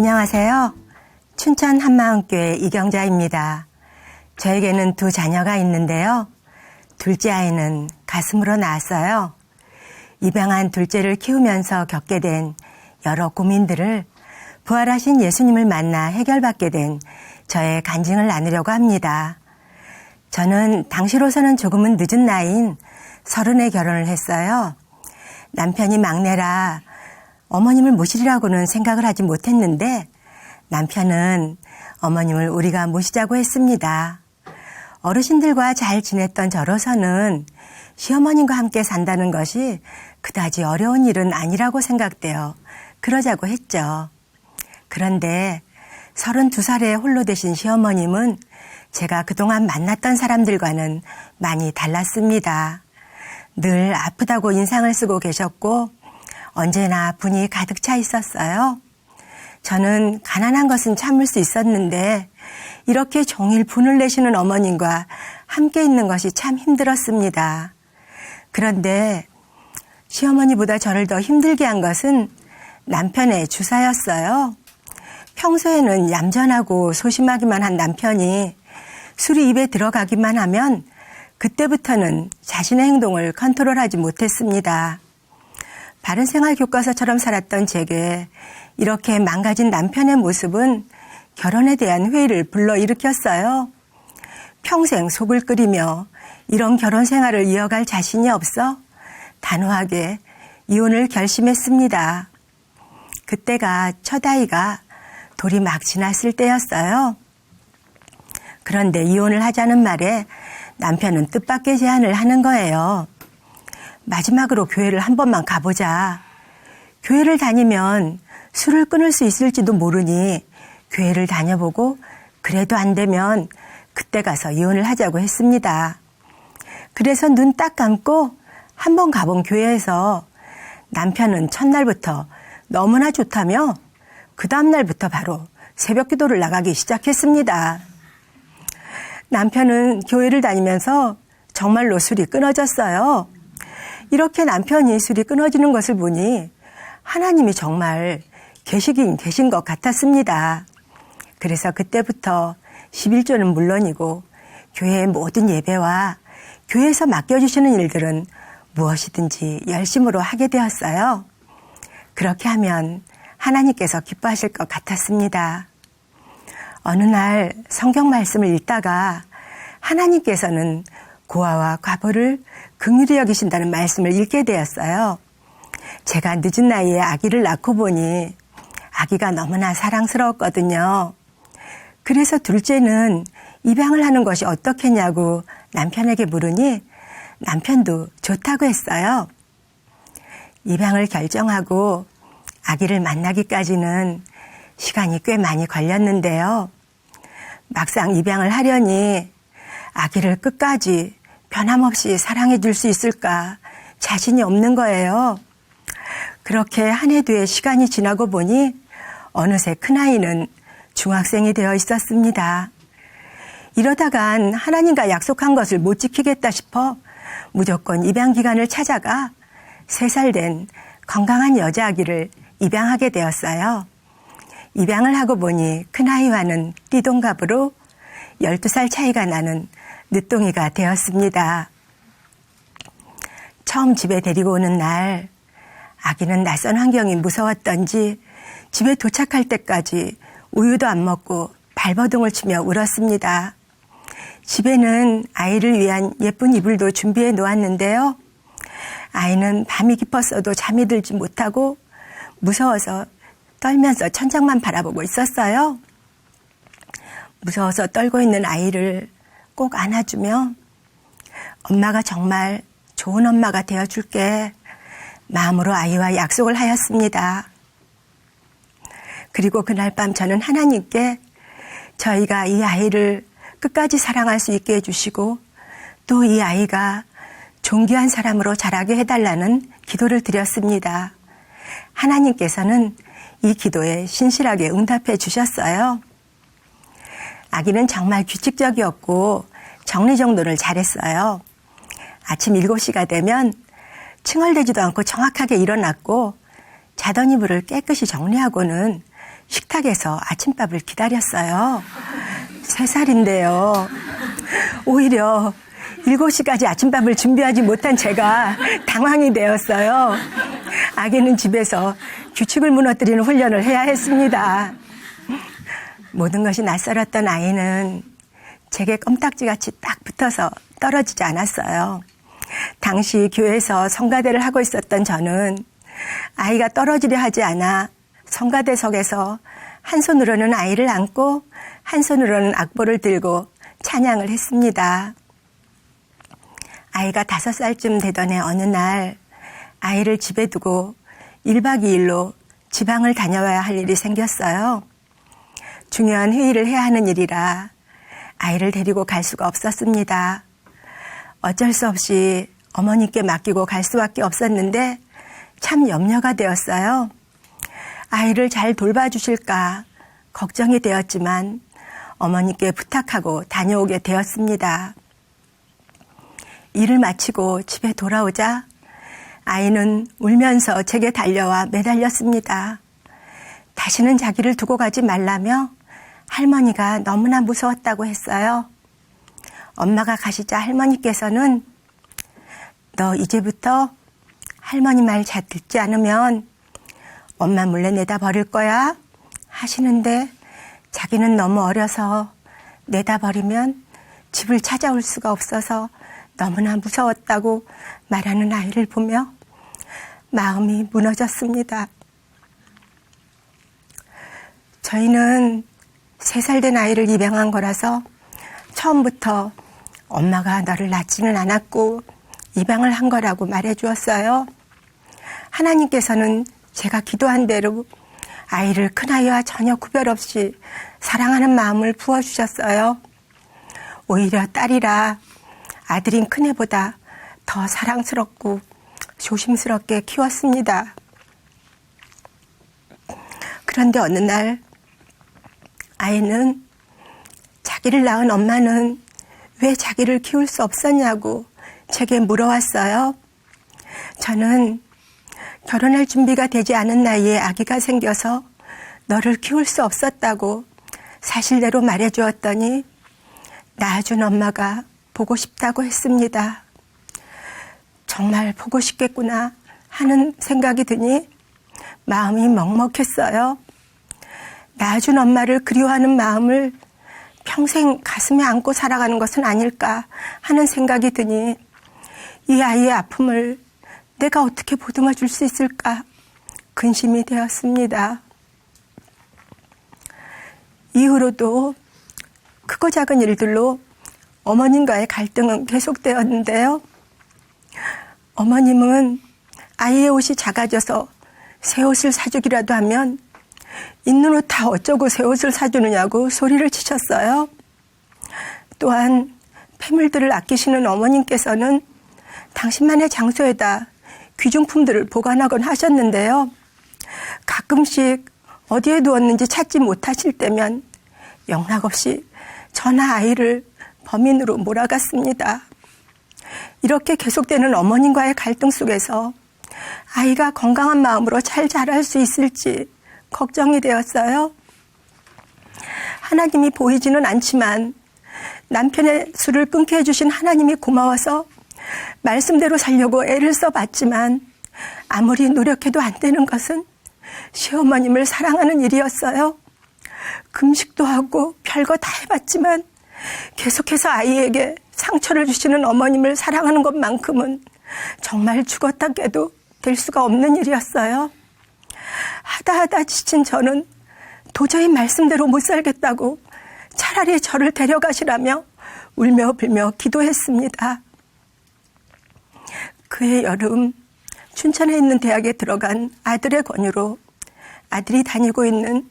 안녕하세요. 춘천 한마음교회 이경자입니다. 저에게는 두 자녀가 있는데요. 둘째 아이는 가슴으로 낳았어요. 입양한 둘째를 키우면서 겪게 된 여러 고민들을 부활하신 예수님을 만나 해결받게 된 저의 간증을 나누려고 합니다. 저는 당시로서는 조금은 늦은 나이인 30에 결혼을 했어요. 남편이 막내라 어머님을 모시리라고는 생각을 하지 못했는데 남편은 어머님을 우리가 모시자고 했습니다. 어르신들과 잘 지냈던 저로서는 시어머님과 함께 산다는 것이 그다지 어려운 일은 아니라고 생각되어 그러자고 했죠. 그런데 32살에 홀로 되신 시어머님은 제가 그동안 만났던 사람들과는 많이 달랐습니다. 늘 아프다고 인상을 쓰고 계셨고 언제나 분이 가득 차 있었어요. 저는 가난한 것은 참을 수 있었는데 이렇게 종일 분을 내시는 어머님과 함께 있는 것이 참 힘들었습니다. 그런데 시어머니보다 저를 더 힘들게 한 것은 남편의 주사였어요. 평소에는 얌전하고 소심하기만 한 남편이 술이 입에 들어가기만 하면 그때부터는 자신의 행동을 컨트롤하지 못했습니다. 바른생활 교과서처럼 살았던 제게 이렇게 망가진 남편의 모습은 결혼에 대한 회의를 불러일으켰어요. 평생 속을 끓이며 이런 결혼 생활을 이어갈 자신이 없어 단호하게 이혼을 결심했습니다. 그때가 첫 아이가 돌이 막 지났을 때였어요. 그런데 이혼을 하자는 말에 남편은 뜻밖의 제안을 하는 거예요. 마지막으로 교회를 한 번만 가보자. 교회를 다니면 술을 끊을 수 있을지도 모르니 교회를 다녀보고 그래도 안 되면 그때 가서 이혼을 하자고 했습니다. 그래서 눈 딱 감고 한 번 가본 교회에서 남편은 첫날부터 너무나 좋다며 그 다음날부터 바로 새벽 기도를 나가기 시작했습니다. 남편은 교회를 다니면서 정말로 술이 끊어졌어요. 이렇게 남편이 술이 끊어지는 것을 보니 하나님이 정말 계시긴 계신 것 같았습니다. 그래서 그때부터 11조는 물론이고 교회의 모든 예배와 교회에서 맡겨주시는 일들은 무엇이든지 열심으로 하게 되었어요. 그렇게 하면 하나님께서 기뻐하실 것 같았습니다. 어느 날 성경 말씀을 읽다가 하나님께서는 고아와 과부를 긍휼히 여기신다는 말씀을 읽게 되었어요. 제가 늦은 나이에 아기를 낳고 보니 아기가 너무나 사랑스러웠거든요. 그래서 둘째는 입양을 하는 것이 어떻겠냐고 남편에게 물으니 남편도 좋다고 했어요. 입양을 결정하고 아기를 만나기까지는 시간이 꽤 많이 걸렸는데요. 막상 입양을 하려니 아기를 끝까지 변함없이 사랑해 줄 수 있을까 자신이 없는 거예요. 그렇게 한 해 뒤에 시간이 지나고 보니 어느새 큰아이는 중학생이 되어 있었습니다. 이러다간 하나님과 약속한 것을 못 지키겠다 싶어 무조건 입양 기관을 찾아가 3살 된 건강한 여자아기를 입양하게 되었어요. 입양을 하고 보니 큰아이와는 띠동갑으로 12살 차이가 나는 늦둥이가 되었습니다. 처음 집에 데리고 오는 날 아기는 낯선 환경이 무서웠던지 집에 도착할 때까지 우유도 안 먹고 발버둥을 치며 울었습니다. 집에는 아이를 위한 예쁜 이불도 준비해 놓았는데요. 아이는 밤이 깊었어도 잠이 들지 못하고 무서워서 떨면서 천장만 바라보고 있었어요. 무서워서 떨고 있는 아이를 꼭 안아주며 엄마가 정말 좋은 엄마가 되어줄게 마음으로 아이와 약속을 하였습니다. 그리고 그날 밤 저는 하나님께 저희가 이 아이를 끝까지 사랑할 수 있게 해주시고 또 이 아이가 존귀한 사람으로 자라게 해달라는 기도를 드렸습니다. 하나님께서는 이 기도에 신실하게 응답해 주셨어요. 아기는 정말 규칙적이었고 정리정돈을 잘했어요. 아침 7시가 되면 칭얼대지도 않고 정확하게 일어났고 자던 이불을 깨끗이 정리하고는 식탁에서 아침밥을 기다렸어요. 3살인데요. 오히려 7시까지 아침밥을 준비하지 못한 제가 당황이 되었어요. 아기는 집에서 규칙을 무너뜨리는 훈련을 해야 했습니다. 모든 것이 낯설었던 아이는 제게 껌딱지같이 딱 붙어서 떨어지지 않았어요. 당시 교회에서 성가대를 하고 있었던 저는 아이가 떨어지려 하지 않아 성가대석에서 한 손으로는 아이를 안고 한 손으로는 악보를 들고 찬양을 했습니다. 아이가 5살쯤 되던 해 어느 날 아이를 집에 두고 1박 2일로 지방을 다녀와야 할 일이 생겼어요. 중요한 회의를 해야 하는 일이라 아이를 데리고 갈 수가 없었습니다. 어쩔 수 없이 어머니께 맡기고 갈 수밖에 없었는데 참 염려가 되었어요. 아이를 잘 돌봐주실까 걱정이 되었지만 어머니께 부탁하고 다녀오게 되었습니다. 일을 마치고 집에 돌아오자 아이는 울면서 제게 달려와 매달렸습니다. 다시는 자기를 두고 가지 말라며 할머니가 너무나 무서웠다고 했어요. 엄마가 가시자 할머니께서는 너 이제부터 할머니 말 잘 듣지 않으면 엄마 몰래 내다 버릴 거야 하시는데 자기는 너무 어려서 내다 버리면 집을 찾아올 수가 없어서 너무나 무서웠다고 말하는 아이를 보며 마음이 무너졌습니다. 저희는 3살 된 아이를 입양한 거라서 처음부터 엄마가 너를 낳지는 않았고 입양을 한 거라고 말해 주었어요. 하나님께서는 제가 기도한 대로 아이를 큰아이와 전혀 구별 없이 사랑하는 마음을 부어주셨어요. 오히려 딸이라 아들인 큰애보다 더 사랑스럽고 조심스럽게 키웠습니다. 그런데 어느 날 아이는 자기를 낳은 엄마는 왜 자기를 키울 수 없었냐고 제게 물어왔어요. 저는 결혼할 준비가 되지 않은 나이에 아기가 생겨서 너를 키울 수 없었다고 사실대로 말해주었더니 낳아준 엄마가 보고 싶다고 했습니다. 정말 보고 싶겠구나 하는 생각이 드니 마음이 먹먹했어요. 낳아준 엄마를 그리워하는 마음을 평생 가슴에 안고 살아가는 것은 아닐까 하는 생각이 드니 이 아이의 아픔을 내가 어떻게 보듬어 줄 수 있을까 근심이 되었습니다. 이후로도 크고 작은 일들로 어머님과의 갈등은 계속되었는데요. 어머님은 아이의 옷이 작아져서 새 옷을 사주기라도 하면 있는 옷 다 어쩌고 새 옷을 사주느냐고 소리를 치셨어요. 또한 폐물들을 아끼시는 어머님께서는 당신만의 장소에다 귀중품들을 보관하곤 하셨는데요. 가끔씩 어디에 두었는지 찾지 못하실 때면 영락없이 저나 아이를 범인으로 몰아갔습니다. 이렇게 계속되는 어머님과의 갈등 속에서 아이가 건강한 마음으로 잘 자랄 수 있을지 걱정이 되었어요. 하나님이 보이지는 않지만 남편의 술을 끊게 해주신 하나님이 고마워서 말씀대로 살려고 애를 써봤지만 아무리 노력해도 안 되는 것은 시어머님을 사랑하는 일이었어요. 금식도 하고 별거 다 해봤지만 계속해서 아이에게 상처를 주시는 어머님을 사랑하는 것만큼은 정말 죽었다 깨도 될 수가 없는 일이었어요. 하다 지친 저는 도저히 말씀대로 못 살겠다고 차라리 저를 데려가시라며 울며 빌며 기도했습니다. 그해 여름 춘천에 있는 대학에 들어간 아들의 권유로 아들이 다니고 있는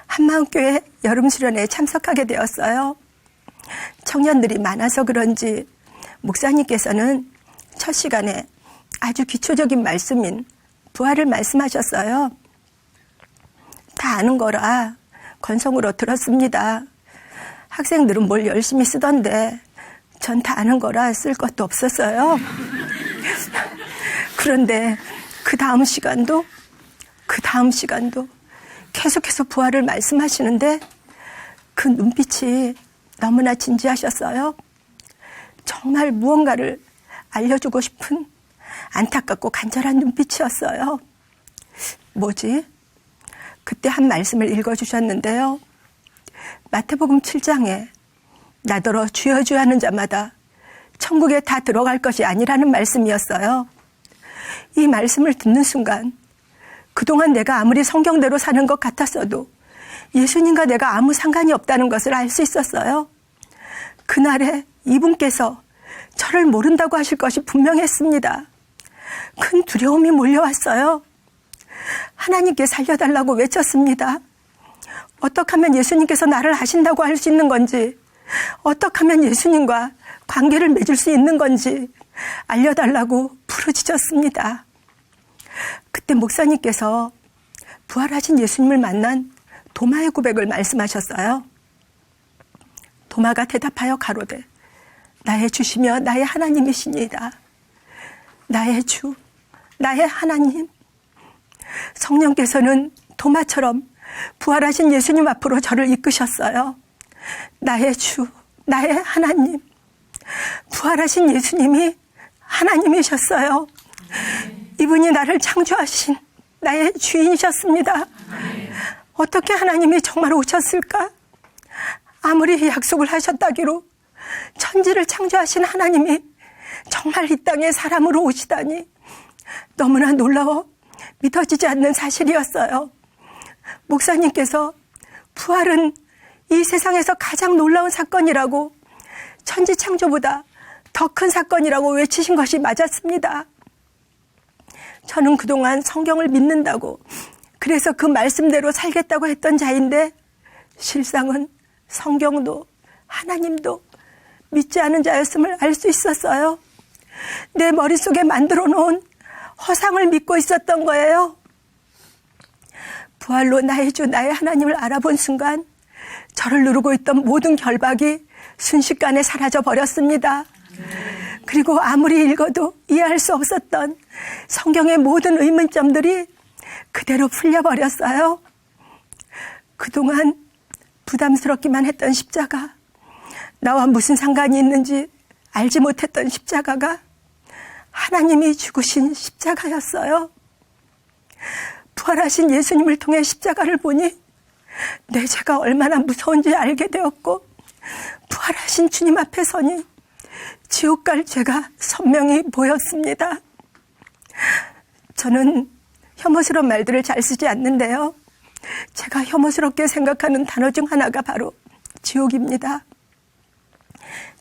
한마음교회 여름 수련회에 참석하게 되었어요. 청년들이 많아서 그런지 목사님께서는 첫 시간에 아주 기초적인 말씀인 부활을 말씀하셨어요. 다 아는 거라 건성으로 들었습니다. 학생들은 뭘 열심히 쓰던데 전 다 아는 거라 쓸 것도 없었어요. 그런데 그 다음 시간도 계속해서 부활을 말씀하시는데 그 눈빛이 너무나 진지하셨어요. 정말 무언가를 알려주고 싶은 안타깝고 간절한 눈빛이었어요. 뭐지? 그때 한 말씀을 읽어주셨는데요. 마태복음 7장에 나더러 주여 주여 하는 자마다 천국에 다 들어갈 것이 아니라는 말씀이었어요. 이 말씀을 듣는 순간 그동안 내가 아무리 성경대로 사는 것 같았어도 예수님과 내가 아무 상관이 없다는 것을 알 수 있었어요. 그날에 이분께서 저를 모른다고 하실 것이 분명했습니다. 큰 두려움이 몰려왔어요. 하나님께 살려달라고 외쳤습니다. 어떻게 하면 예수님께서 나를 아신다고 할 수 있는 건지, 어떻게 하면 예수님과 관계를 맺을 수 있는 건지 알려달라고 부르짖었습니다. 그때 목사님께서 부활하신 예수님을 만난 도마의 고백을 말씀하셨어요. 도마가 대답하여 가로되 나의 주시며 나의 하나님이시니이다. 나의 주, 나의 하나님. 성령께서는 도마처럼 부활하신 예수님 앞으로 저를 이끄셨어요. 나의 주, 나의 하나님. 부활하신 예수님이 하나님이셨어요. 이분이 나를 창조하신 나의 주인이셨습니다. 어떻게 하나님이 정말 오셨을까? 아무리 약속을 하셨다기로 천지를 창조하신 하나님이 정말 이 땅에 사람으로 오시다니 너무나 놀라워 믿어지지 않는 사실이었어요. 목사님께서 부활은 이 세상에서 가장 놀라운 사건이라고, 천지 창조보다 더 큰 사건이라고 외치신 것이 맞았습니다. 저는 그동안 성경을 믿는다고, 그래서 그 말씀대로 살겠다고 했던 자인데 실상은 성경도 하나님도 믿지 않은 자였음을 알 수 있었어요. 내 머릿속에 만들어 놓은 허상을 믿고 있었던 거예요. 부활로 나의 주 나의 하나님을 알아본 순간 저를 누르고 있던 모든 결박이 순식간에 사라져 버렸습니다. 그리고 아무리 읽어도 이해할 수 없었던 성경의 모든 의문점들이 그대로 풀려버렸어요. 그동안 부담스럽기만 했던 십자가, 나와 무슨 상관이 있는지 알지 못했던 십자가가 하나님이 죽으신 십자가였어요. 부활하신 예수님을 통해 십자가를 보니 내 죄가 얼마나 무서운지 알게 되었고, 부활하신 주님 앞에 서니 지옥 갈 죄가 선명히 보였습니다. 저는 혐오스러운 말들을 잘 쓰지 않는데요. 제가 혐오스럽게 생각하는 단어 중 하나가 바로 지옥입니다.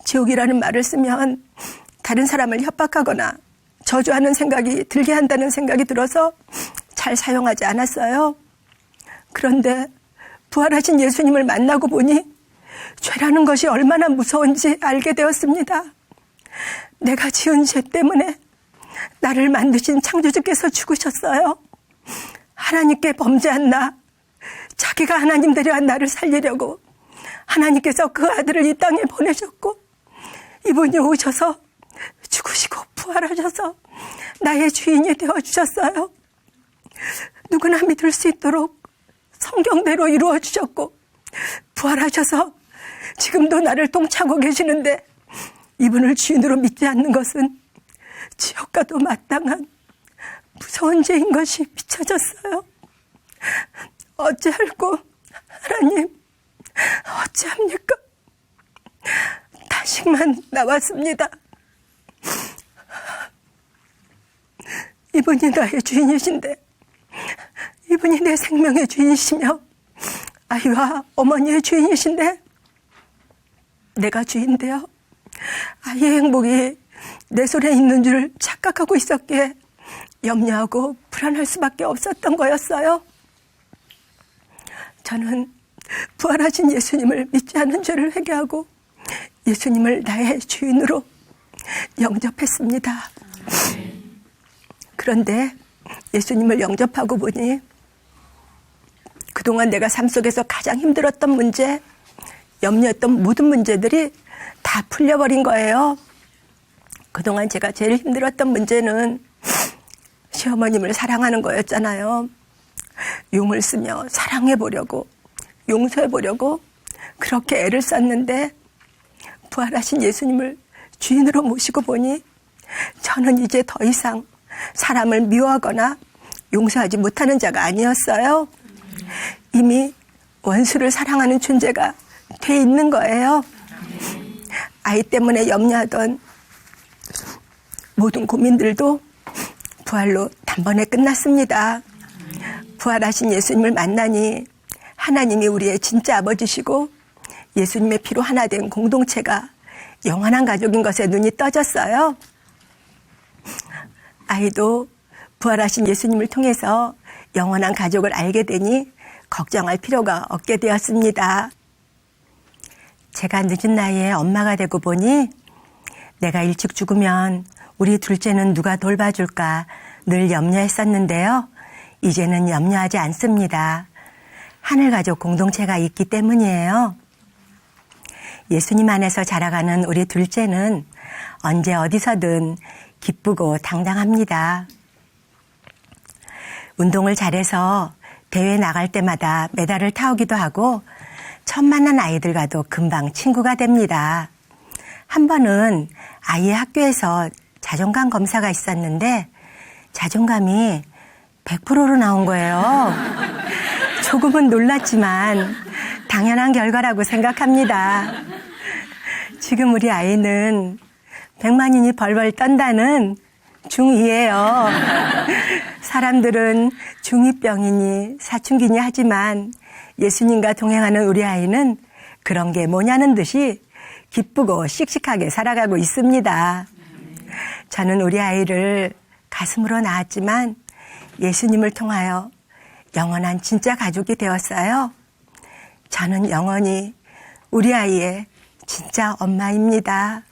지옥이라는 말을 쓰면 다른 사람을 협박하거나 저주하는 생각이 들게 한다는 생각이 들어서 잘 사용하지 않았어요. 그런데 부활하신 예수님을 만나고 보니 죄라는 것이 얼마나 무서운지 알게 되었습니다. 내가 지은 죄 때문에 나를 만드신 창조주께서 죽으셨어요. 하나님께 범죄한 나, 자기가 하나님 되려한 나를 살리려고 하나님께서 그 아들을 이 땅에 보내셨고, 이분이 오셔서 죽으시고 부활하셔서 나의 주인이 되어주셨어요. 누구나 믿을 수 있도록 성경대로 이루어주셨고, 부활하셔서 지금도 나를 통치하고 계시는데 이분을 주인으로 믿지 않는 것은 지옥과도 마땅한 무서운 죄인 것이 비춰졌어요. 어찌할꼬 하나님, 어찌합니까? 다시만 나왔습니다. 이분이 나의 주인이신데, 이분이 내 생명의 주인이시며 아이와 어머니의 주인이신데 내가 주인데요, 아이의 행복이 내 손에 있는 줄 착각하고 있었기에 염려하고 불안할 수밖에 없었던 거였어요. 저는 부활하신 예수님을 믿지 않은 죄를 회개하고 예수님을 나의 주인으로 영접했습니다. 그런데 예수님을 영접하고 보니 그동안 내가 삶 속에서 가장 힘들었던 문제, 염려했던 모든 문제들이 다 풀려버린 거예요. 그동안 제가 제일 힘들었던 문제는 시어머님을 사랑하는 거였잖아요. 용을 쓰며 사랑해보려고, 용서해보려고 그렇게 애를 썼는데 부활하신 예수님을 주인으로 모시고 보니 저는 이제 더 이상 사람을 미워하거나 용서하지 못하는 자가 아니었어요. 이미 원수를 사랑하는 존재가 돼 있는 거예요. 아이 때문에 염려하던 모든 고민들도 부활로 단번에 끝났습니다. 부활하신 예수님을 만나니 하나님이 우리의 진짜 아버지시고 예수님의 피로 하나 된 공동체가 영원한 가족인 것에 눈이 떠졌어요. 아이도 부활하신 예수님을 통해서 영원한 가족을 알게 되니 걱정할 필요가 없게 되었습니다. 제가 늦은 나이에 엄마가 되고 보니 내가 일찍 죽으면 우리 둘째는 누가 돌봐줄까 늘 염려했었는데요. 이제는 염려하지 않습니다. 하늘가족 공동체가 있기 때문이에요. 예수님 안에서 자라가는 우리 둘째는 언제 어디서든 기쁘고 당당합니다. 운동을 잘해서 대회 나갈 때마다 메달을 타오기도 하고 처음 만난 아이들과도 금방 친구가 됩니다. 한 번은 아이의 학교에서 자존감 검사가 있었는데 자존감이 100%로 나온 거예요. 조금은 놀랐지만 당연한 결과라고 생각합니다. 지금 우리 아이는 100만인이 벌벌 떤다는 중2예요. 사람들은 중2병이니 사춘기니 하지만 예수님과 동행하는 우리 아이는 그런 게 뭐냐는 듯이 기쁘고 씩씩하게 살아가고 있습니다. 저는 우리 아이를 가슴으로 낳았지만 예수님을 통하여 영원한 진짜 가족이 되었어요. 저는 영원히 우리 아이의 진짜 엄마입니다.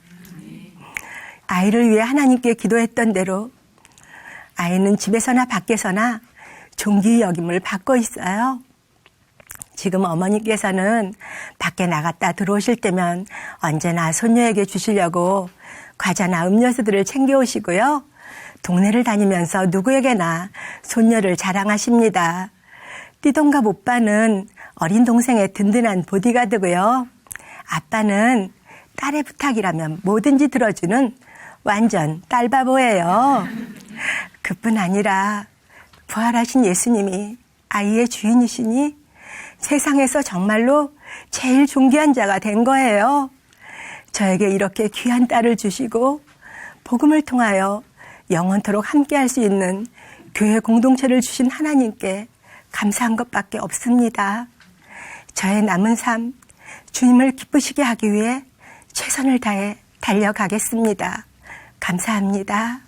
아이를 위해 하나님께 기도했던 대로 아이는 집에서나 밖에서나 존귀 여김을 받고 있어요. 지금 어머니께서는 밖에 나갔다 들어오실 때면 언제나 손녀에게 주시려고 과자나 음료수들을 챙겨오시고요. 동네를 다니면서 누구에게나 손녀를 자랑하십니다. 띠동갑 오빠는 어린 동생의 든든한 보디가드고요. 아빠는 딸의 부탁이라면 뭐든지 들어주는 완전 딸바보예요. 그뿐 아니라 부활하신 예수님이 아이의 주인이시니 세상에서 정말로 제일 존귀한 자가 된 거예요. 저에게 이렇게 귀한 딸을 주시고 복음을 통하여 영원토록 함께할 수 있는 교회 공동체를 주신 하나님께 감사한 것밖에 없습니다. 저의 남은 삶 주님을 기쁘시게 하기 위해 최선을 다해 달려가겠습니다. 감사합니다.